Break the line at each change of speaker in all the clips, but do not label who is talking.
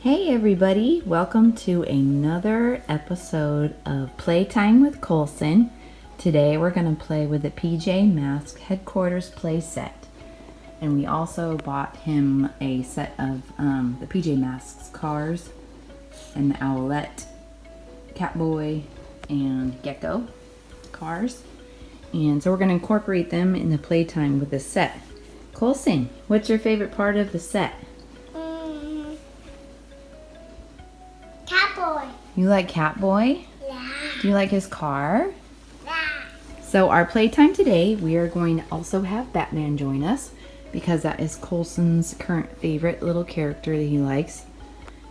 Hey everybody, welcome to another episode of Playtime with Colsen. Today we're going to play with the PJ Masks headquarters play set. And we also bought him a set of the PJ Masks cars and the Owllette, Catboy, and Gekko cars. And so we're going to incorporate them in the Playtime with the set. Colsen, what's your favorite part of the set?
Catboy.
You like Catboy?
Yeah.
Do you like his car?
Yeah.
So our playtime today, we are going to also have Batman join us because that is Colsen's current favorite little character that he likes.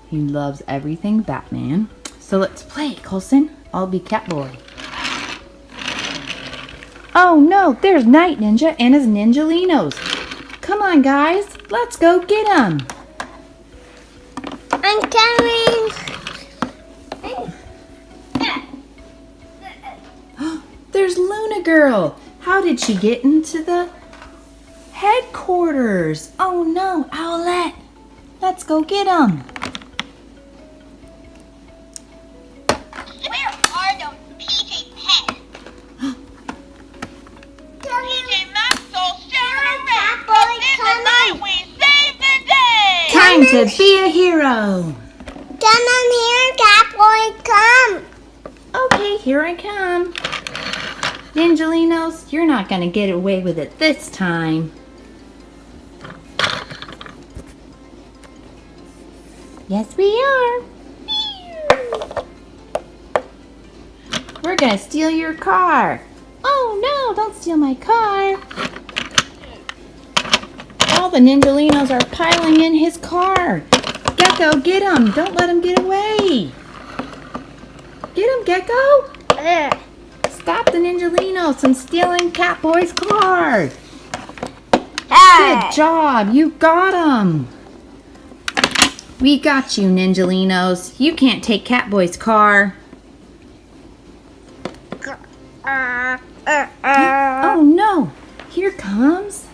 He loves everything Batman. So let's play, Colsen. I'll be Catboy. Oh no, there's Night Ninja and his Ninjalinos. Come on guys, let's go get him.
I'm coming.
There's Luna Girl. How did she get into the headquarters? Oh no, Owllette. Let's go get him.
Where are those PJ pets? PJ Masks all staring around.
Catboy,
This
come
is the night we save the day.
Time to be a hero.
Come on here, Catboy, come.
Okay, here I come. Ninjalinos, you're not gonna get away with it this time. Yes, we are. We're gonna steal your car. Oh no, don't steal my car. All the Ninjalinos are piling in his car. Gekko, get him. Don't let him get away. Get him, Gekko. Stop the Ninjalinos from stealing Catboy's car. Good job. You got him. We got you, Ninjalinos. You can't take Catboy's car. Oh no. Here comes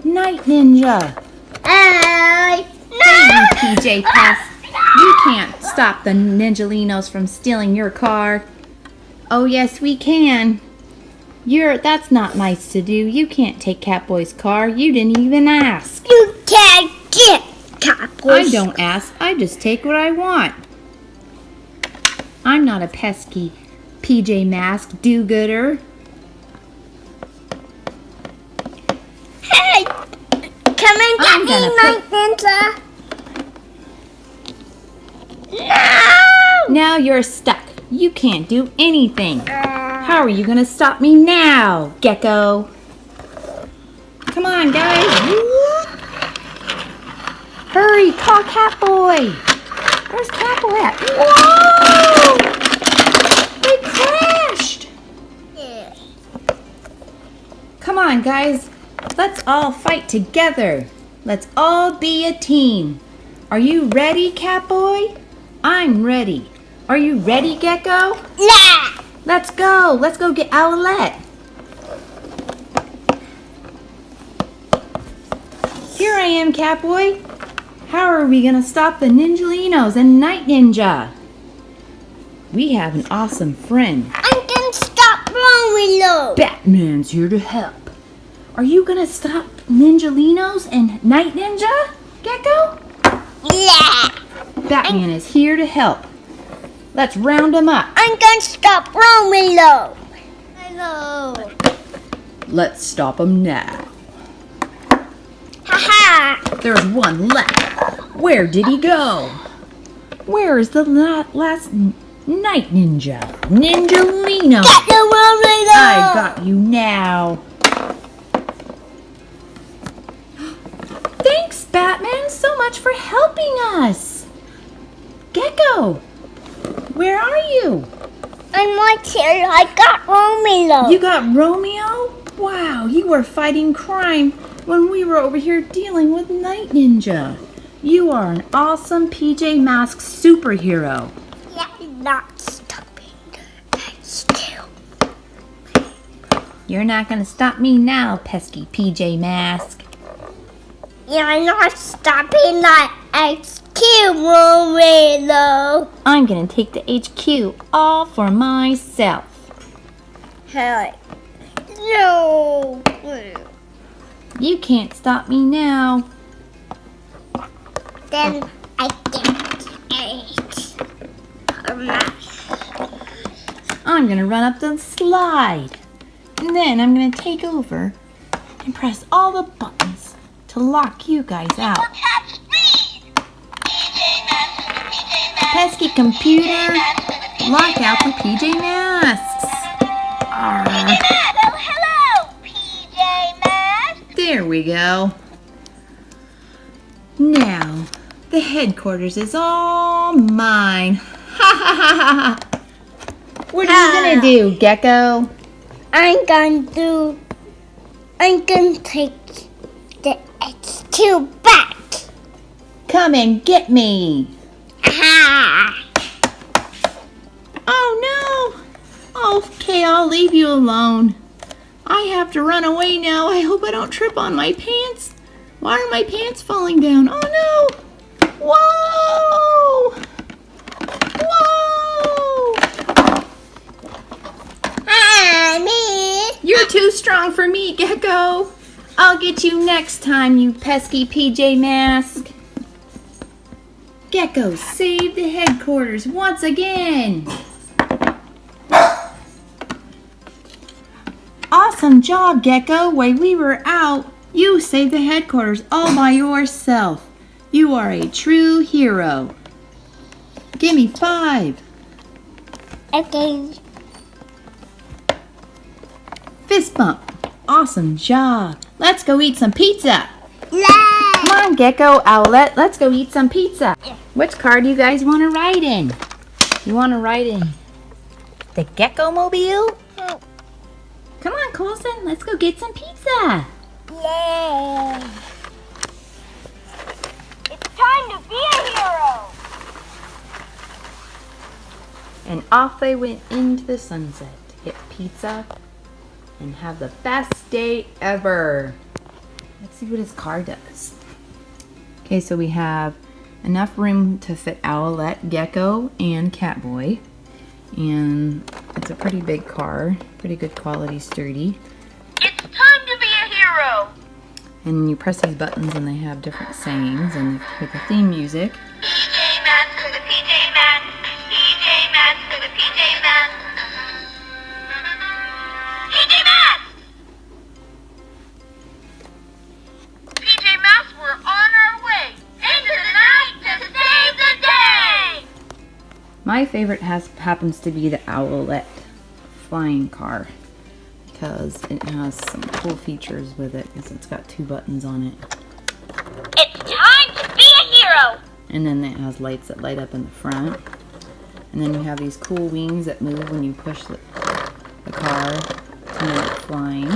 Night Ninja. Hey, you PJ Pass. You can't stop the Ninjalinos from stealing your car. Oh yes, we can. That's not nice to do. You can't take Catboy's car. You didn't even ask.
You can't get Catboy.
I don't ask. I just take what I want. I'm not a pesky PJ Mask do-gooder.
Hey, come and
I'm
get
gonna
me, Night Ninja. No.
Now you're stuck. You can't do anything. How are you gonna stop me now, Gekko? Come on, guys. Hurry, call Catboy. Where's Catboy at? Whoa! They crashed. Come on, guys. Let's all fight together. Let's all be a team. Are you ready, Catboy? I'm ready. Are you ready, Gekko?
Yeah.
Let's go. Let's go get Owllette. Here I am, Catboy. How are we going to stop the Ninjalinos and Night Ninja? We have an awesome friend.
I'm gonna stop Romeo.
Batman's here to help. Are you going to stop Ninjalinos and Night Ninja, Gekko?
Yeah.
Batman is here to help. Let's round them up.
I'm gonna stop Romeo. Hello.
Let's stop them now.
Haha.
There's one left. Where did he go? Where is the last Night Ninja? Ninjalino.
Get the Romeo.
I got you now. Thanks, Batman, so much for helping us. Gekko, where are you?
I'm right here. I got Romeo.
You got Romeo? Wow, you were fighting crime when we were over here dealing with Night Ninja. You are an awesome PJ Masks superhero.
Yeah, not stopping. Still.
You're not gonna stop me now, pesky PJ Mask.
You're not stopping that HQ, Romeo.
I'm gonna take the HQ all for myself.
Hey. No.
You can't stop me now.
Then I get it.
I'm gonna run up the slide. And then I'm gonna take over and press all the buttons to lock you guys out.
Top speed. PJ Masks for the PJ Masks.
Pesky computer, lock out the PJ Masks. Arr.
PJ Masks. Oh, hello, PJ Masks.
There we go. Now, the headquarters is all mine. Ha ha ha ha ha. What are you gonna do, Gekko?
I'm gonna take the HQ back.
Come and get me.
Ah.
Oh no. Okay, I'll leave you alone. I have to run away now. I hope I don't trip on my pants. Why are my pants falling down? Oh no. Whoa. Whoa.
Me.
You're too strong for me, Gekko. I'll get you next time, you pesky PJ Mask. Gekko saved the headquarters once again. Awesome job, Gekko. While we were out, you saved the headquarters all by yourself. You are a true hero. Give me 5.
Okay.
Fist bump. Awesome job. Let's go eat some pizza.
Yeah.
Come on, Gekko, Owllette. Let's go eat some pizza. Which car do you guys want to ride in? You want to ride in the Gekko mobile? Come on, Colsen. Let's go get some pizza.
Yeah.
It's time to be a hero.
And off they went into the sunset to get pizza and have the best day ever. Let's see what his car does. Okay, so we have enough room to fit Owllette, Gekko, and Catboy. And it's a pretty big car, pretty good quality, sturdy.
It's time to be a hero.
And you press these buttons and they have different sayings and with the theme music.
PJ Masks for the PJ Masks. PJ Masks for the PJ Masks. PJ Masks! PJ Masks, we're on our way into the night to save the day!
My favorite happens to be the Owllette flying car because it has some cool features with it because it's got 2 buttons on it.
It's time to be a hero!
And then it has lights that light up in the front. And then you have these cool wings that move when you push the car to make it flying.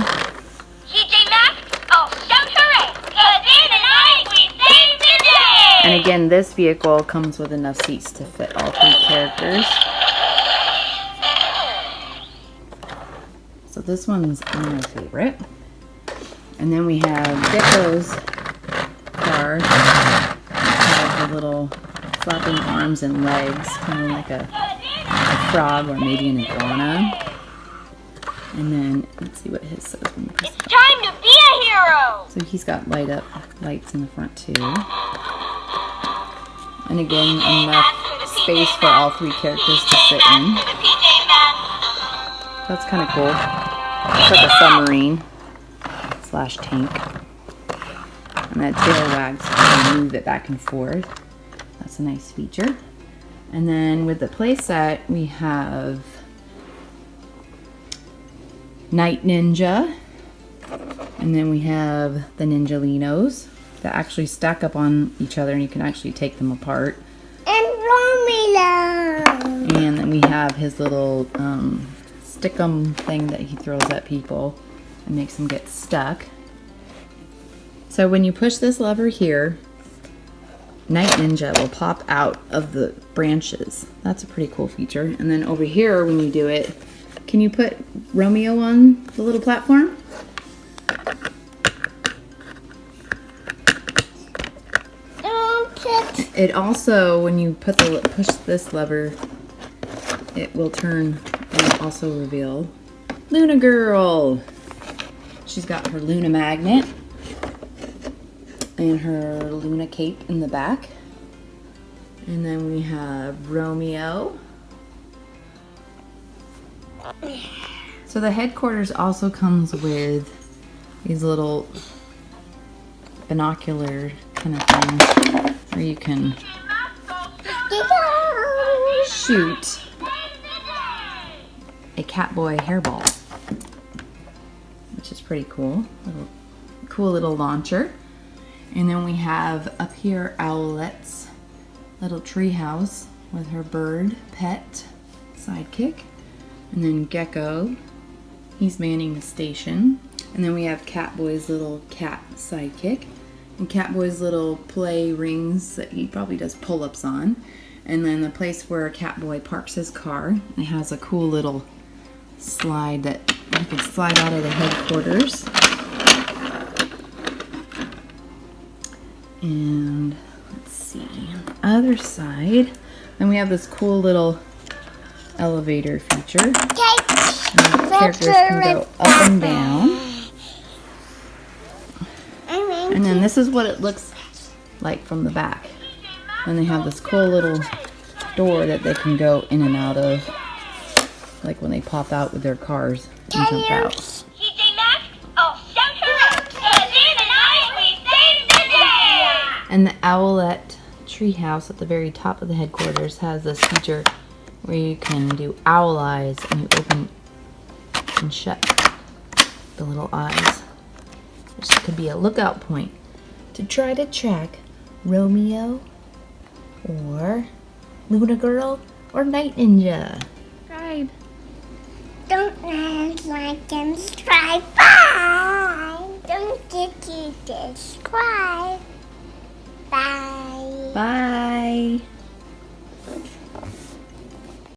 PJ Masks, oh shout hooray! 'Cause in the night we save the day!
And again, this vehicle comes with enough seats to fit all 3 characters. So this one's my favorite. And then we have Gekko's car. It has the little flapping arms and legs, kind of like a frog or maybe an iguana. And then, let's see what his says when you press
It's time to be a hero!
So he's got lights in the front too. And again, enough space for all 3 characters to sit in. That's kind of cool. It's like a submarine / tank. And that tail wags to move it back and forth. That's a nice feature. And then with the playset, we have Night Ninja. And then we have the Ninjalinos that actually stack up on each other and you can actually take them apart.
And Romeo.
And then we have his little stick-em thing that he throws at people and makes them get stuck. So when you push this lever here, Night Ninja will pop out of the branches. That's a pretty cool feature. And then over here when you do it, can you put Romeo on the little platform? It also, when you push this lever, it will turn and also reveal Luna Girl. She's got her Luna magnet and her Luna cape in the back. And then we have Romeo. So the headquarters also comes with these little binocular kind of things where you can shoot a Catboy hairball, which is pretty cool. Cool little launcher. And then we have up here Owlette's little tree house with her bird pet sidekick. And then Gekko, he's manning the station. And then we have Catboy's little cat sidekick. And Catboy's little play rings that he probably does pull-ups on. And then the place where Catboy parks his car. It has a cool little slide that you can slide out of the headquarters. And let's see, on the other side, then we have this cool little elevator feature. The characters can go up and down. And then this is what it looks like from the back. And they have this cool little door that they can go in and out of, like when they pop out with their cars and jump out.
PJ Masks, I'll shout her out. And in the night, we save the day.
And the Owllette treehouse at the very top of the headquarters has this feature where you can do owl eyes, and you open and shut the little eyes, which could be a lookout point to try to track Romeo or Luna Girl or Night Ninja. Right.
Don't like and subscribe. Bye. Don't forget to subscribe. Bye.
Bye.